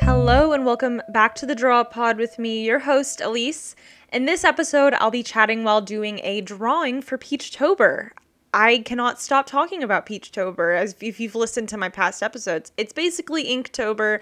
Hello and welcome back to the Draw Pod with me, your host, Elyse. In this episode, I'll be chatting while doing a drawing for Peachtober. I cannot stop talking about Peachtober, as if you've listened to my past episodes. It's basically Inktober.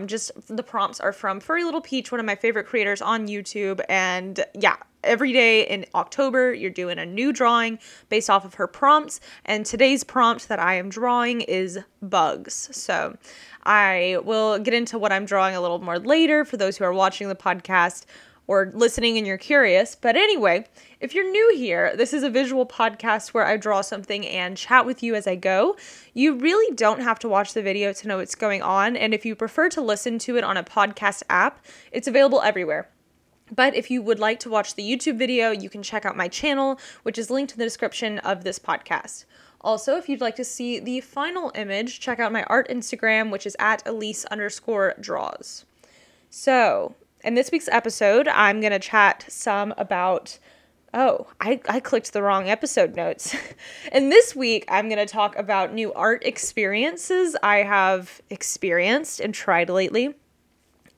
Just the prompts are from Furry Little Peach, one of my favorite creators on YouTube. And yeah, every day in October, you're doing a new drawing based off of her prompts. And today's prompt that I am drawing is bugs. So I will get into what I'm drawing a little more later for those who are watching the podcast or listening and you're curious. But anyway, if you're new here, this is a visual podcast where I draw something and chat with you as I go. You really don't have to watch the video to know what's going on. And if you prefer to listen to it on a podcast app, it's available everywhere. But if you would like to watch the YouTube video, you can check out my channel, which is linked in the description of this podcast. Also, if you'd like to see the final image, check out my art Instagram, which is at Elyse_draws. So, in this week's episode, I'm going to chat some about, I clicked the wrong episode notes. And this week, I'm going to talk about new art experiences I have experienced and tried lately,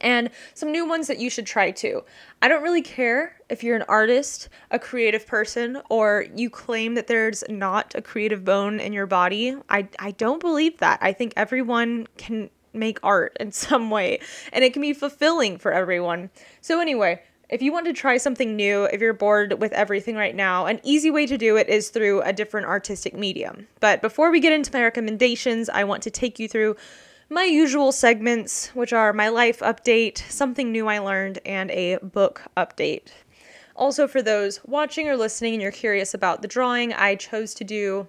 and some new ones that you should try too. I don't really care if you're an artist, a creative person, or you claim that there's not a creative bone in your body. I don't believe that. I think everyone can make art in some way, and it can be fulfilling for everyone. So anyway, if you want to try something new, if you're bored with everything right now, an easy way to do it is through a different artistic medium. But before we get into my recommendations, I want to take you through my usual segments, which are my life update, something new I learned, and a book update. Also, for those watching or listening and you're curious about the drawing, I chose to do,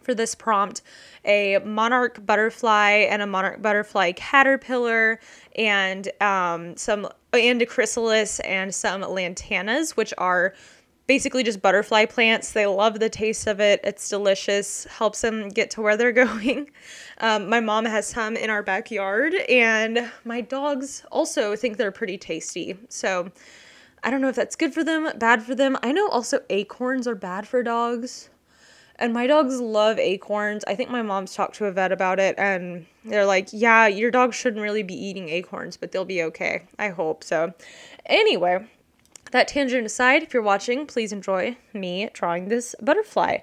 for this prompt, a monarch butterfly and a monarch butterfly caterpillar, and a chrysalis and some lantanas, which are basically just butterfly plants. They love the taste of it. It's delicious. Helps them get to where they're going. My mom has some in our backyard, and my dogs also think they're pretty tasty. So I don't know if that's good for them, bad for them. I know also acorns are bad for dogs, and my dogs love acorns. I think my mom's talked to a vet about it, and they're like, yeah, your dog shouldn't really be eating acorns, but they'll be okay. I hope so. Anyway, that tangent aside, if you're watching, please enjoy me drawing this butterfly.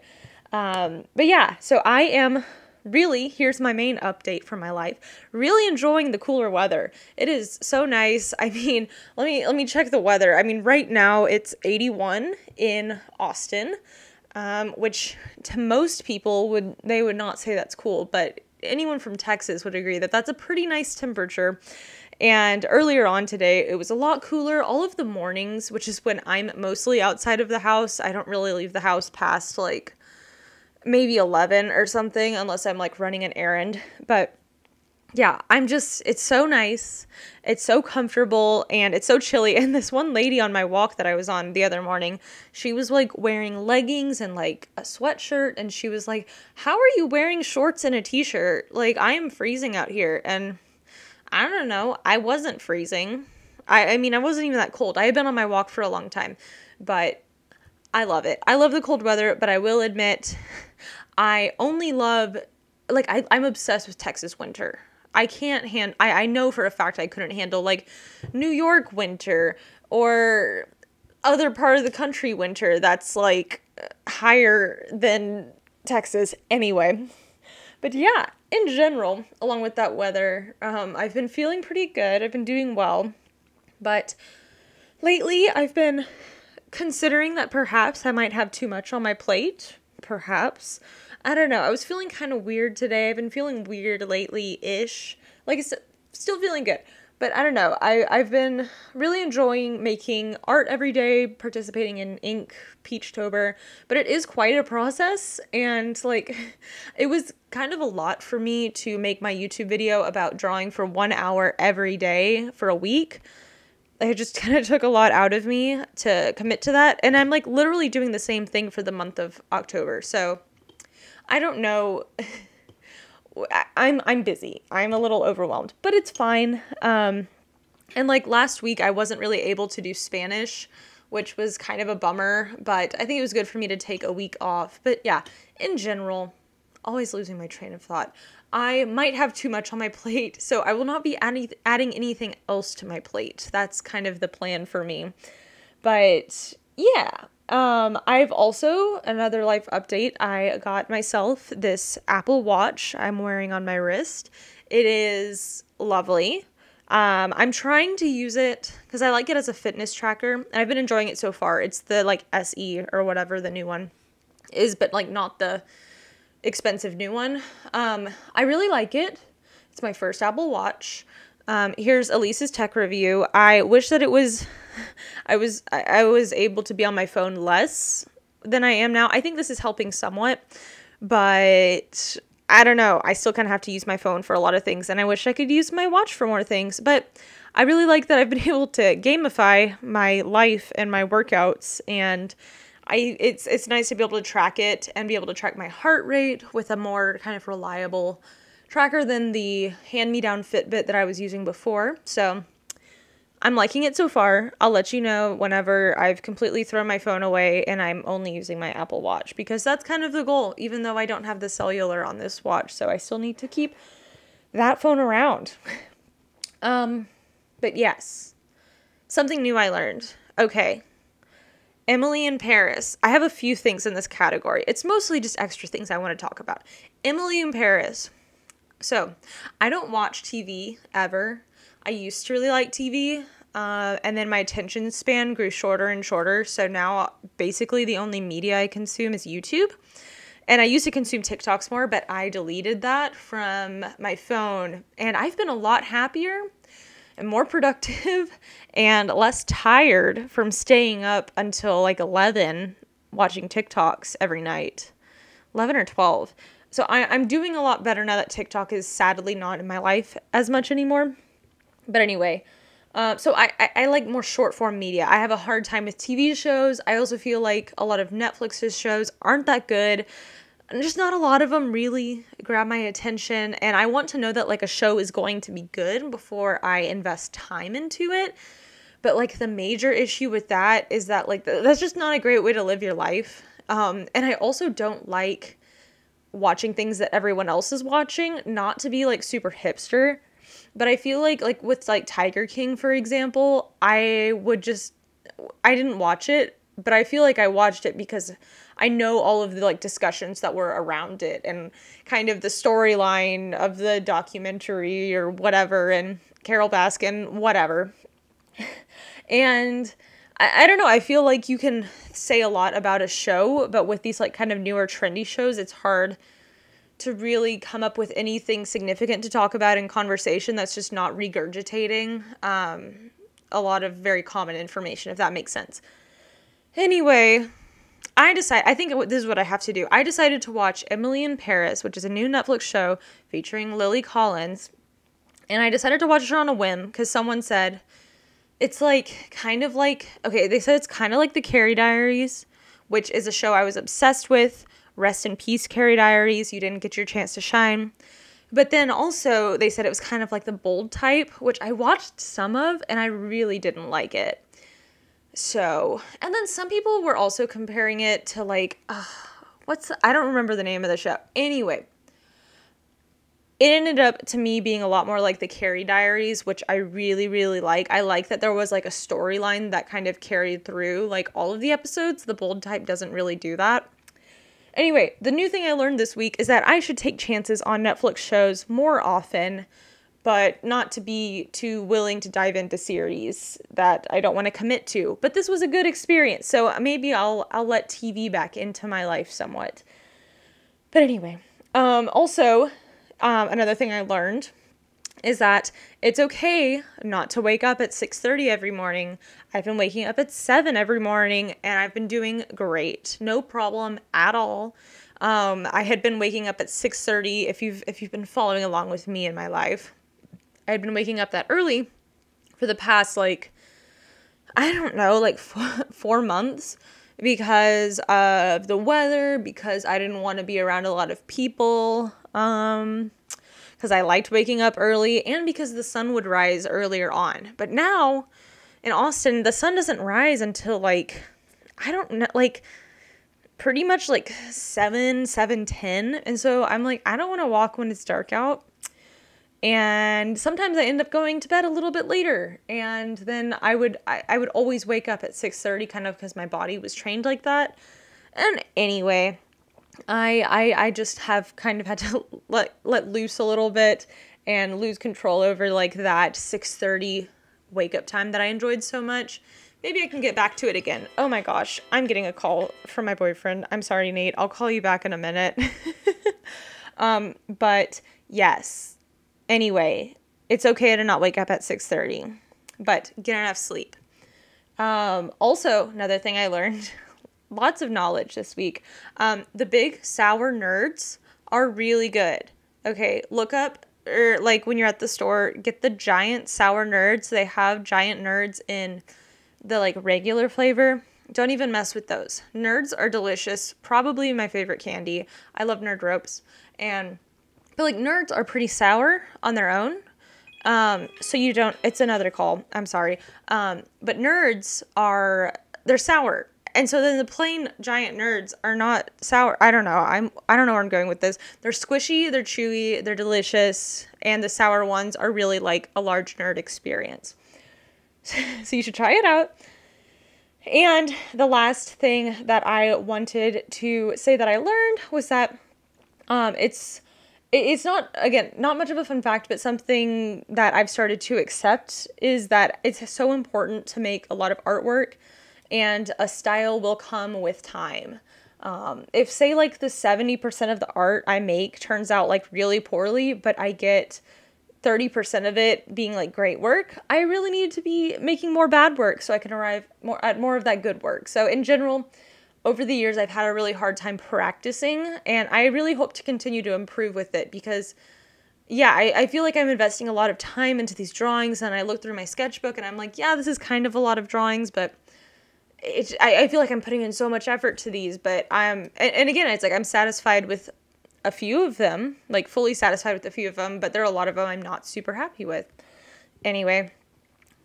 But yeah, so I am really, here's my main update for my life, really enjoying the cooler weather. It is so nice. I mean, let me check the weather. I mean, right now it's 81 in Austin, which to most people would not say that's cool, but anyone from Texas would agree that that's a pretty nice temperature. And earlier on today, it was a lot cooler. All of the mornings, which is when I'm mostly outside of the house. I don't really leave the house past like maybe 11 or something, unless I'm like running an errand. But yeah, it's so nice. It's so comfortable, and it's so chilly. And this one lady on my walk that I was on the other morning, she was like wearing leggings and like a sweatshirt. And she was like, how are you wearing shorts and a t-shirt? Like, I am freezing out here. And I don't know. I wasn't freezing. I mean, I wasn't even that cold. I had been on my walk for a long time, but I love it. I love the cold weather, but I will admit, I only love, like, I'm obsessed with Texas winter. I know for a fact I couldn't handle, like, New York winter or other part of the country winter that's, like, higher than Texas anyway. But yeah, in general, along with that weather, I've been feeling pretty good. I've been doing well. But lately, I've been considering that perhaps I might have too much on my plate. Perhaps. I don't know. I was feeling kind of weird today. I've been feeling weird lately-ish. Like I said, still feeling good. But I don't know. I've been really enjoying making art every day, participating in Peachtober, but it is quite a process, and like it was kind of a lot for me to make my YouTube video about drawing for 1 hour every day for a week. It just kind of took a lot out of me to commit to that, and I'm like literally doing the same thing for the month of October. So I don't know. I'm busy. I'm a little overwhelmed, but it's fine. And like last week, I wasn't really able to do Spanish, which was kind of a bummer, but I think it was good for me to take a week off. But yeah, in general, always losing my train of thought. I might have too much on my plate, so I will not be adding anything else to my plate. That's kind of the plan for me. But yeah, I've also, another life update, I got myself this Apple Watch I'm wearing on my wrist. It is lovely. I'm trying to use it because I like it as a fitness tracker, and I've been enjoying it so far. It's the like SE or whatever the new one is, but like not the expensive new one. I really like it. It's my first Apple Watch. Here's Elise's tech review. I wish that I was able to be on my phone less than I am now. I think this is helping somewhat, but I don't know. I still kind of have to use my phone for a lot of things, and I wish I could use my watch for more things. But I really like that I've been able to gamify my life and my workouts, and it's nice to be able to track it and be able to track my heart rate with a more kind of reliable tracker than the hand-me-down Fitbit that I was using before. So I'm liking it so far. I'll let you know whenever I've completely thrown my phone away and I'm only using my Apple Watch, because that's kind of the goal, even though I don't have the cellular on this watch. So I still need to keep that phone around. But yes, something new I learned. Okay. Emily in Paris. I have a few things in this category. It's mostly just extra things I want to talk about. Emily in Paris. So I don't watch TV ever. I used to really like TV, and then my attention span grew shorter and shorter, so now basically the only media I consume is YouTube. And I used to consume TikToks more, but I deleted that from my phone, and I've been a lot happier and more productive and less tired from staying up until like 11 watching TikToks every night. 11 or 12. So I'm doing a lot better now that TikTok is sadly not in my life as much anymore. But anyway, so I like more short form media. I have a hard time with TV shows. I also feel like a lot of Netflix's shows aren't that good. And just not a lot of them really grab my attention. And I want to know that like a show is going to be good before I invest time into it. But like the major issue with that is that like that's just not a great way to live your life. And I also don't like watching things that everyone else is watching, not to be like super hipster. But I feel like with like Tiger King, for example, I didn't watch it, but I feel like I watched it because I know all of the like discussions that were around it and kind of the storyline of the documentary or whatever, and Carol Baskin, whatever. And I don't know, I feel like you can say a lot about a show, but with these like kind of newer trendy shows, it's hard to really come up with anything significant to talk about in conversation that's just not regurgitating a lot of very common information, if that makes sense. Anyway, I think this is what I have to do. I decided to watch Emily in Paris, which is a new Netflix show featuring Lily Collins. And I decided to watch it on a whim because someone said it's like kind of like, okay, they said it's kind of like the Carrie Diaries, which is a show I was obsessed with. Rest in peace, Carrie Diaries. You didn't get your chance to shine. But then also they said it was kind of like the Bold type, which I watched some of and I really didn't like it. So, and then some people were also comparing it to like, I don't remember the name of the show. Anyway, it ended up to me being a lot more like the Carrie Diaries, which I really, really like. I like that there was like a storyline that kind of carried through like all of the episodes. The Bold type doesn't really do that. Anyway, the new thing I learned this week is that I should take chances on Netflix shows more often, but not to be too willing to dive into series that I don't want to commit to. But this was a good experience, so maybe I'll let TV back into my life somewhat. But anyway, also, another thing I learned is that it's okay not to wake up at 6:30 every morning. I've been waking up at 7 every morning, and I've been doing great. No problem at all. I had been waking up at 6:30 if you've been following along with me in my life. I had been waking up that early for the past, like, I don't know, like 4 months because of the weather, because I didn't want to be around a lot of people, because I liked waking up early, and because the sun would rise earlier on. But now in Austin, the sun doesn't rise until like, I don't know, like pretty much like 7:10. And so I'm like, I don't want to walk when it's dark out. And sometimes I end up going to bed a little bit later. And then I would always wake up at 6:30 kind of because my body was trained like that. And anyway, I just have kind of had to let loose a little bit and lose control over like that 6:30 wake up time that I enjoyed so much. Maybe I can get back to it again. Oh my gosh, I'm getting a call from my boyfriend. I'm sorry, Nate. I'll call you back in a minute. But yes. Anyway, it's okay to not wake up at 6:30, but get enough sleep. Also, another thing I learned, lots of knowledge this week. The big sour nerds are really good. Okay, look up, or like when you're at the store, get the giant sour nerds. They have giant nerds in the like regular flavor. Don't even mess with those. Nerds are delicious. Probably my favorite candy. I love Nerd Ropes. But like nerds are pretty sour on their own. So you don't, it's another call. I'm sorry. But nerds they're sour. And so then the plain giant nerds are not sour. I don't know. I don't know where I'm going with this. They're squishy, they're chewy, they're delicious. And the sour ones are really like a large nerd experience. So you should try it out. And the last thing that I wanted to say that I learned was that it's not, again, not much of a fun fact, but something that I've started to accept is that it's so important to make a lot of artwork, and a style will come with time. If say like the 70% of the art I make turns out like really poorly, but I get 30% of it being like great work, I really need to be making more bad work so I can arrive at more of that good work. So in general, over the years, I've had a really hard time practicing, and I really hope to continue to improve with it because, yeah, I feel like I'm investing a lot of time into these drawings, and I look through my sketchbook and I'm like, yeah, this is kind of a lot of drawings, but I feel like I'm putting in so much effort to these, but and again, it's like I'm satisfied with a few of them, like fully satisfied with a few of them, but there are a lot of them I'm not super happy with. Anyway,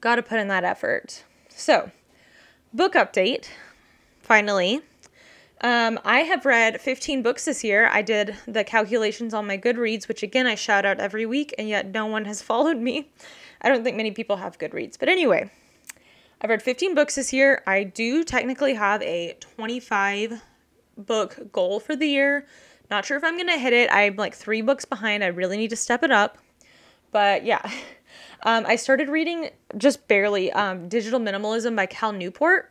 got to put in that effort. So, book update, finally. I have read 15 books this year. I did the calculations on my Goodreads, which again, I shout out every week, and yet no one has followed me. I don't think many people have Goodreads, but anyway, I've read 15 books this year. I do technically have a 25 book goal for the year. Not sure if I'm going to hit it. I'm like 3 books behind. I really need to step it up. But yeah, I started reading just barely Digital Minimalism by Cal Newport.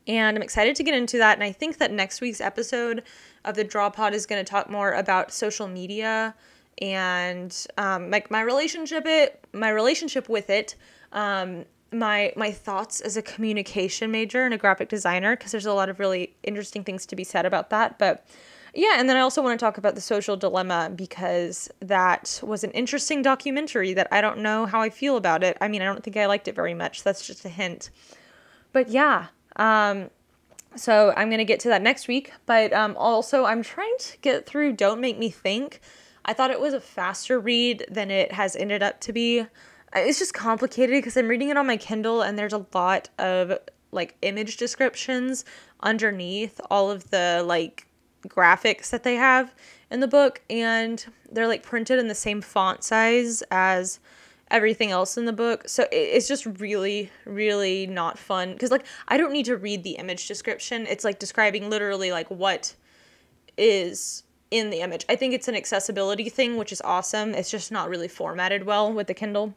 And I'm excited to get into that. And I think that next week's episode of the Draw Pod is going to talk more about social media and like my relationship with it. My thoughts as a communication major and a graphic designer, because there's a lot of really interesting things to be said about that. But yeah, and then I also want to talk about The Social Dilemma, because that was an interesting documentary that I don't know how I feel about it. I mean, I don't think I liked it very much. That's just a hint. But yeah, so I'm going to get to that next week. But also I'm trying to get through Don't Make Me Think. I thought it was a faster read than it has ended up to be. It's just complicated because I'm reading it on my Kindle, and there's a lot of like image descriptions underneath all of the like graphics that they have in the book, and they're like printed in the same font size as everything else in the book. So it's just really, really not fun because like I don't need to read the image description. It's like describing literally like what is in the image. I think it's an accessibility thing, which is awesome. It's just not really formatted well with the Kindle.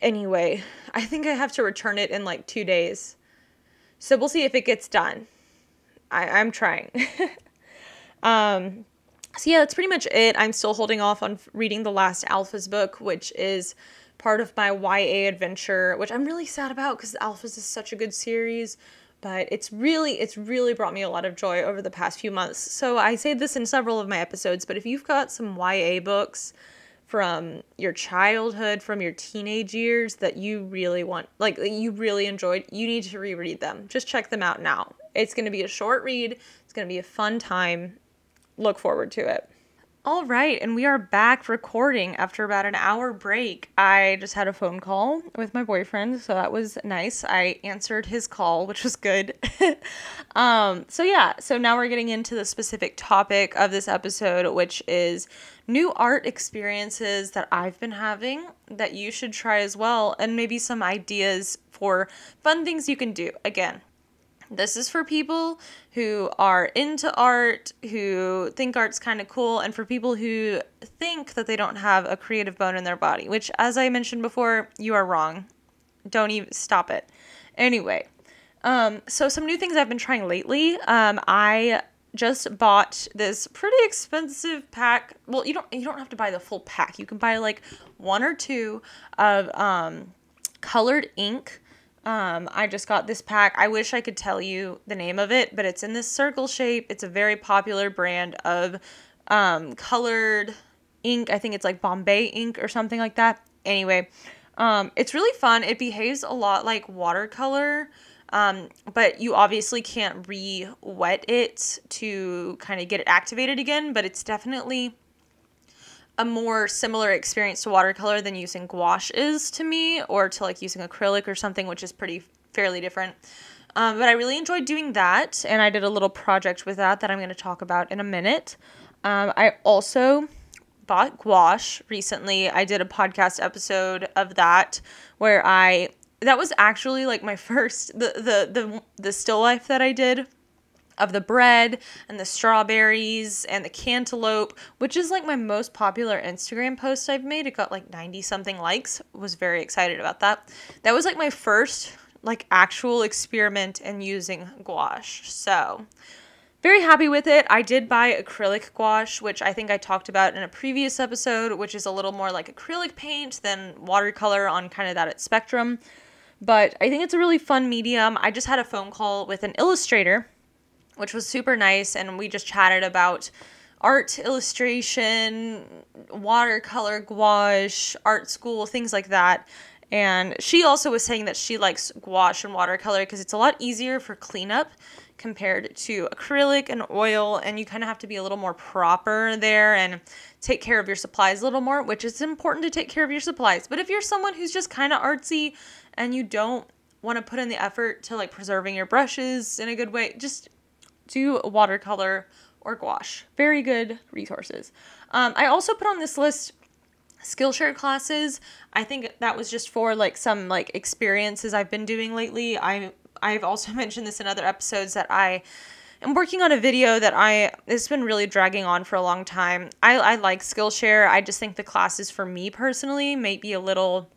Anyway, I think I have to return it in like 2 days. So we'll see if it gets done. I'm trying. So yeah, that's pretty much it. I'm still holding off on reading the last Alphas book, which is part of my YA adventure, which I'm really sad about because Alphas is such a good series, but it's really brought me a lot of joy over the past few months. So I say this in several of my episodes, but if you've got some YA books from your childhood, from your teenage years that you really want, like you really enjoyed, you need to reread them. Just check them out now. It's going to be a short read. It's going to be a fun time. Look forward to it. All right, and we are back recording after about an hour break. I just had a phone call with my boyfriend, so that was nice. I answered his call, which was good. So now we're getting into the specific topic of this episode, which is new art experiences that I've been having that you should try as well, and maybe some ideas for fun things you can do. Again, this is for people who are into art, who think art's kind of cool, and for people who think that they don't have a creative bone in their body, which, as I mentioned before, you are wrong. Don't even stop it. Anyway, so some new things I've been trying lately. I just bought this pretty expensive pack. Well, you don't have to buy the full pack. You can buy like one or two of colored ink. I just got this pack. I wish I could tell you the name of it, but it's in this circle shape. It's a very popular brand of colored ink. I think it's like Bombay ink or something like that. Anyway, it's really fun. It behaves a lot like watercolor, but you obviously can't re-wet it to kind of get it activated again, but it's definitely a more similar experience to watercolor than using gouache is to me, or to like using acrylic or something, which is fairly different. But I really enjoyed doing that, and I did a little project with that I'm going to talk about in a minute. I also bought gouache recently. I did a podcast episode of that where that was actually like my first, the still life that I did of the bread and the strawberries and the cantaloupe, which is like my most popular Instagram post I've made. It got like 90 something likes. Was very excited about that. That was like my first like actual experiment in using gouache. So very happy with it. I did buy acrylic gouache, which I think I talked about in a previous episode, which is a little more like acrylic paint than watercolor on kind of that spectrum. But I think it's a really fun medium. I just had a phone call with an illustrator, which was super nice, and we just chatted about art, illustration, watercolor, gouache, art school, things like that. And she also was saying that she likes gouache and watercolor because it's a lot easier for cleanup compared to acrylic and oil, and you kind of have to be a little more proper there and take care of your supplies a little more, which is important to take care of your supplies. But if you're someone who's just kind of artsy and you don't want to put in the effort to like preserving your brushes in a good way, just do watercolor or gouache. Very good resources. I also put on this list Skillshare classes. I think that was just for like some like experiences I've been doing lately. I've also mentioned this in other episodes that I am working on a video that it's been really dragging on for a long time. I like Skillshare. I just think the classes for me personally might be a little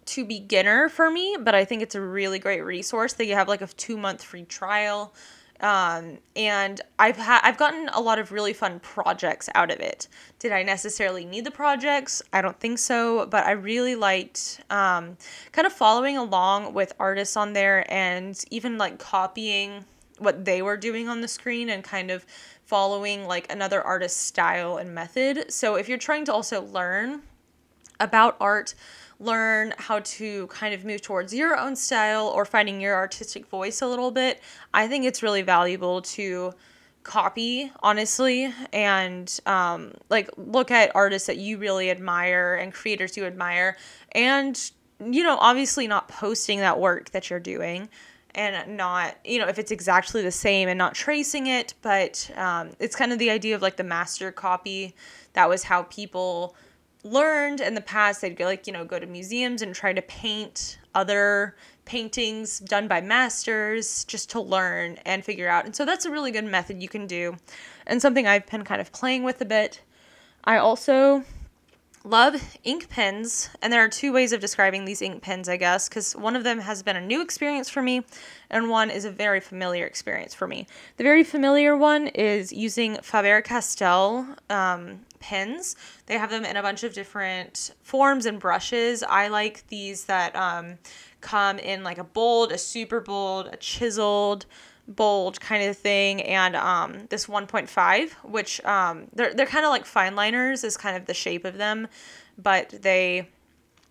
too beginner for me, but I think it's a really great resource that you have like a 2-month free trial. And I've gotten a lot of really fun projects out of it. Did I necessarily need the projects? I don't think so, but I really liked, kind of following along with artists on there and even like copying what they were doing on the screen and kind of following like another artist's style and method. So if you're trying to also learn about art, learn how to kind of move towards your own style or finding your artistic voice a little bit, I think it's really valuable to copy, honestly, and like look at artists that you really admire and creators you admire, and obviously not posting that work that you're doing and not, if it's exactly the same and not tracing it, but it's kind of the idea of like the master copy. That was how people learned in the past. They'd go go to museums and try to paint other paintings done by masters just to learn and figure out. And so that's a really good method you can do and something I've been kind of playing with a bit. I also love ink pens, and there are two ways of describing these ink pens, I guess, because one of them has been a new experience for me and one is a very familiar experience for me. The very familiar one is using Faber-Castell pens. They have them in a bunch of different forms and brushes. I like these that come in like a bold, a super bold, a chiseled, bold kind of thing, and this 1.5, which they're kind of like fine liners is kind of the shape of them, but they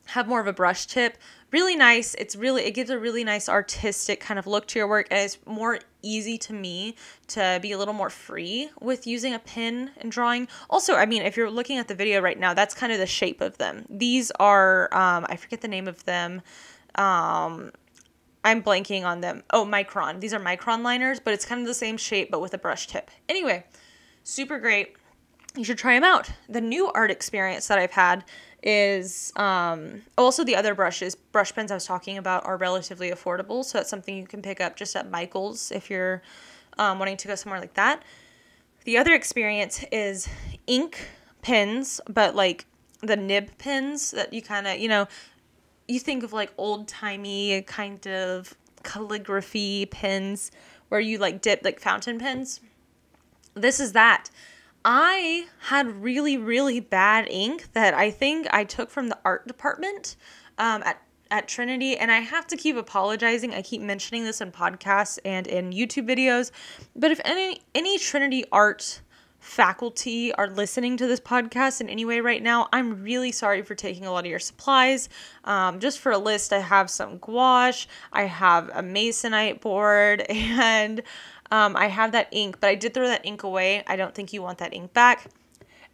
have more of a brush tip. Really nice. It gives a really nice artistic kind of look to your work, and it's more easy to me to be a little more free with using a pen and drawing. Also, I mean, if you're looking at the video right now, that's kind of the shape of them. These are, I forget the name of them. I'm blanking on them. Oh, micron. These are micron liners, but it's kind of the same shape, but with a brush tip. Anyway, super great. You should try them out. The new art experience that I've had is also the other brush pens I was talking about are relatively affordable, so that's something you can pick up just at Michael's if you're wanting to go somewhere like that. The other experience is ink pens, but like the nib pens that you kind of, you think of like old-timey kind of calligraphy pens where you like dip like fountain pens. This is that. I had really, really bad ink that I think I took from the art department at Trinity, and I have to keep apologizing. I keep mentioning this in podcasts and in YouTube videos, but if any Trinity art faculty are listening to this podcast in any way right now, I'm really sorry for taking a lot of your supplies. Just for a list, I have some gouache, I have a masonite board, and I have that ink, but I did throw that ink away. I don't think you want that ink back.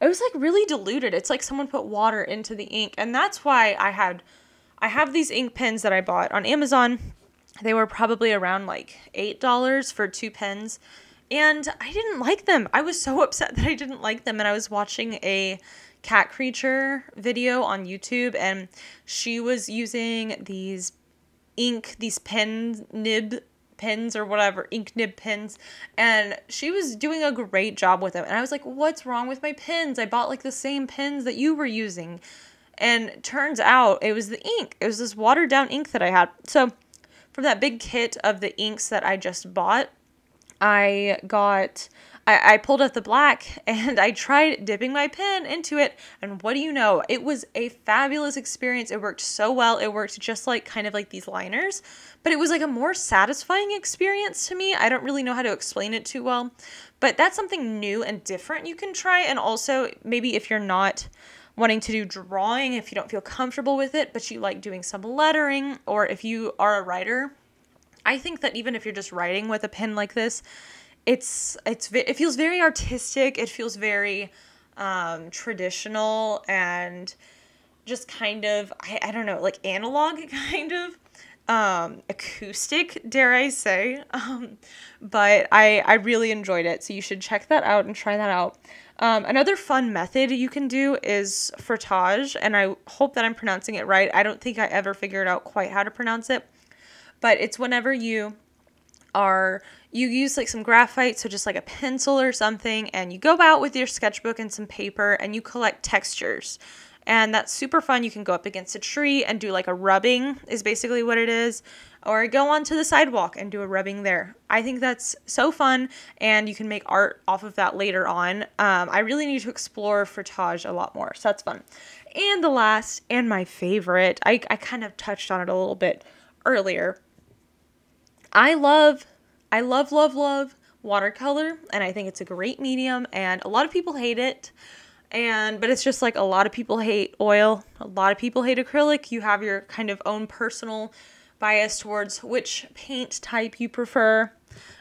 It was like really diluted. It's like someone put water into the ink, and that's why I have these ink pens that I bought on Amazon. They were probably around like $8 for 2 pens, and I didn't like them. I was so upset that I didn't like them, and I was watching a cat creature video on YouTube, and she was using these pen nib pens or whatever, ink nib pens, and she was doing a great job with them. And I was like, what's wrong with my pens? I bought like the same pens that you were using. And turns out it was the ink. It was this watered down ink that I had. So from that big kit of the inks that I just bought, I pulled out the black and I tried dipping my pen into it, and what do you know? It was a fabulous experience. It worked so well. It worked just like kind of like these liners, but it was like a more satisfying experience to me. I don't really know how to explain it too well, but that's something new and different you can try. And also maybe if you're not wanting to do drawing, if you don't feel comfortable with it, but you like doing some lettering, or if you are a writer, I think that even if you're just writing with a pen like this, it feels very artistic. It feels very traditional and just kind of, I don't know, like analog kind of, acoustic, dare I say. But I really enjoyed it. So you should check that out and try that out. Another fun method you can do is frottage, and I hope that I'm pronouncing it right. I don't think I ever figured out quite how to pronounce it, but it's whenever you use like some graphite, so just like a pencil or something, and you go out with your sketchbook and some paper and you collect textures. And that's super fun. You can go up against a tree and do like a rubbing is basically what it is, or go onto the sidewalk and do a rubbing there. I think that's so fun, and you can make art off of that later on. I really need to explore frottage a lot more, so that's fun. And the last and my favorite, I kind of touched on it a little bit earlier. I love watercolor, and I think it's a great medium, and a lot of people hate it. But it's just like a lot of people hate oil, a lot of people hate acrylic. You have your kind of own personal bias towards which paint type you prefer.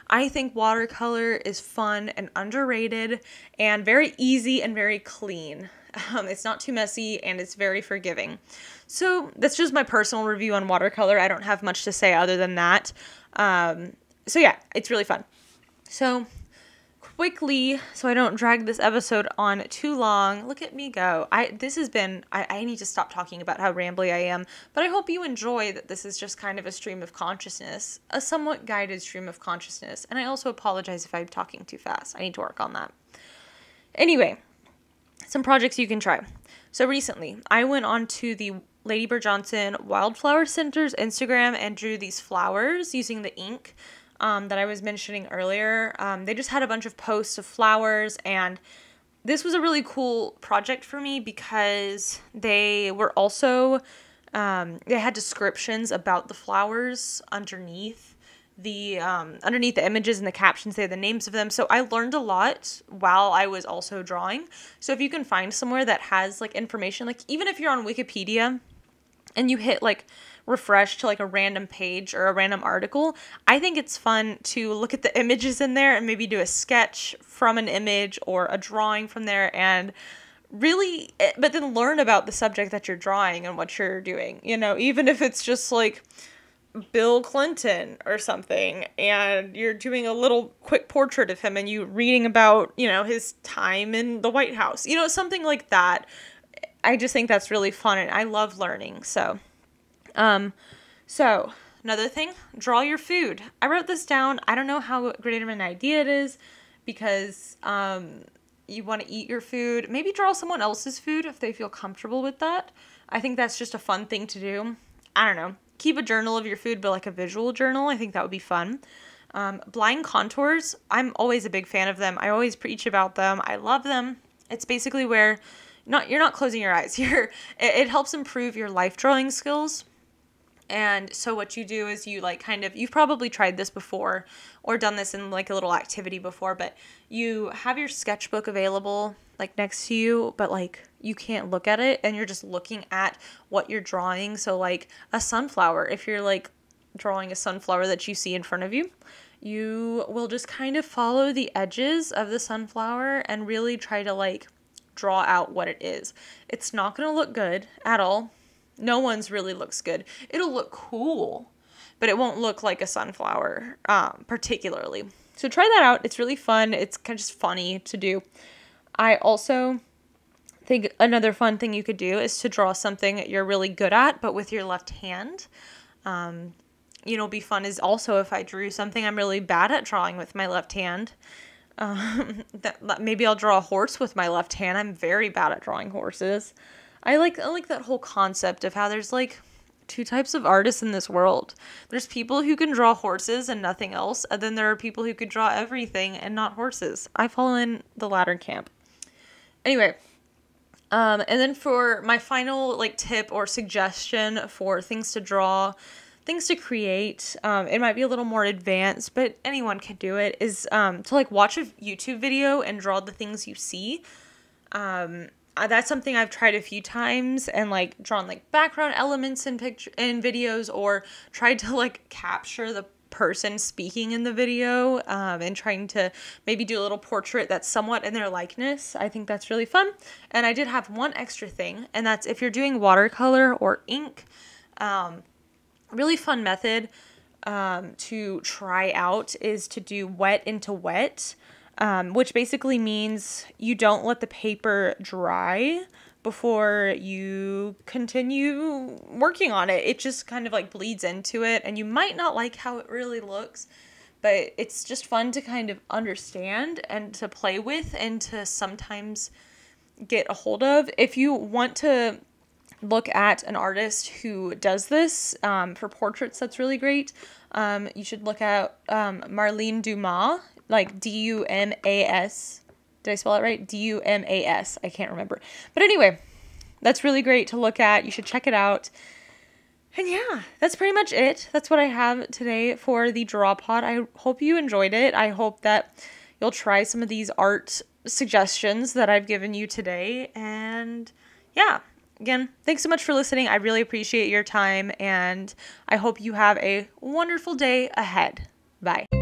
I think watercolor is fun and underrated and very easy and very clean. It's not too messy and it's very forgiving. So that's just my personal review on watercolor. I don't have much to say other than that. So yeah, it's really fun. So quickly, so I don't drag this episode on too long, look at me go. I need to stop talking about how rambly I am, but I hope you enjoy that this is just kind of a stream of consciousness, a somewhat guided stream of consciousness, and I also apologize if I'm talking too fast. I need to work on that. Anyway, some projects you can try. So recently, I went on to the Lady Bird Johnson Wildflower Center's Instagram and drew these flowers using the ink that I was mentioning earlier. They just had a bunch of posts of flowers, and this was a really cool project for me because they were also, they had descriptions about the flowers underneath the images and the captions. They had the names of them. So I learned a lot while I was also drawing. So if you can find somewhere that has like information, like even if you're on Wikipedia, and you hit like refresh to like a random page or a random article, I think it's fun to look at the images in there and maybe do a sketch from an image or a drawing from there, and really, but then learn about the subject that you're drawing and what you're doing, you know, even if it's just like Bill Clinton or something, and you're doing a little quick portrait of him and you reading about, you know, his time in the White House, you know, something like that. I just think that's really fun, and I love learning. So another thing, draw your food. I wrote this down. I don't know how great of an idea it is, because you want to eat your food. Maybe draw someone else's food if they feel comfortable with that. I think that's just a fun thing to do. I don't know. Keep a journal of your food, but like a visual journal. I think that would be fun. Blind contours. I'm always a big fan of them. I always preach about them. I love them. It's basically where you're not closing your eyes. It helps improve your life drawing skills. And so what you do is you like kind of, you've probably tried this before or done this in like a little activity before, but you have your sketchbook available like next to you, but like you can't look at it and you're just looking at what you're drawing. So like a sunflower, if you're like drawing a sunflower that you see in front of you, you will just kind of follow the edges of the sunflower and really try to like draw out what it is. It's not going to look good at all. No one's really looks good. It'll look cool, but it won't look like a sunflower, particularly. So try that out. It's really fun. It's kind of just funny to do. I also think another fun thing you could do is to draw something that you're really good at, but with your left hand. You know, be fun is also if I drew something I'm really bad at drawing with my left hand. Maybe I'll draw a horse with my left hand. I'm very bad at drawing horses. I like that whole concept of how there's like two types of artists in this world. There's people who can draw horses and nothing else, and then there are people who could draw everything and not horses. I fall in the latter camp. Anyway, and then for my final like tip or suggestion for things to draw, things to create, it might be a little more advanced, but anyone can do it, is to like watch a YouTube video and draw the things you see. That's something I've tried a few times, and like drawn like background elements in videos, or tried to like capture the person speaking in the video, and trying to maybe do a little portrait that's somewhat in their likeness. I think that's really fun. And I did have one extra thing, and that's if you're doing watercolor or ink, really fun method to try out is to do wet into wet. Which basically means you don't let the paper dry before you continue working on it. It just kind of like bleeds into it, and you might not like how it really looks, but it's just fun to kind of understand and to play with and to sometimes get a hold of. If you want to look at an artist who does this for portraits, that's really great. You should look at Marlene Dumas, like D-U-M-A-S. Did I spell it right? D-U-M-A-S. I can't remember. But anyway, that's really great to look at. You should check it out. And yeah, that's pretty much it. That's what I have today for the Draw Pod. I hope you enjoyed it. I hope that you'll try some of these art suggestions that I've given you today. And yeah, again, thanks so much for listening. I really appreciate your time, and I hope you have a wonderful day ahead. Bye.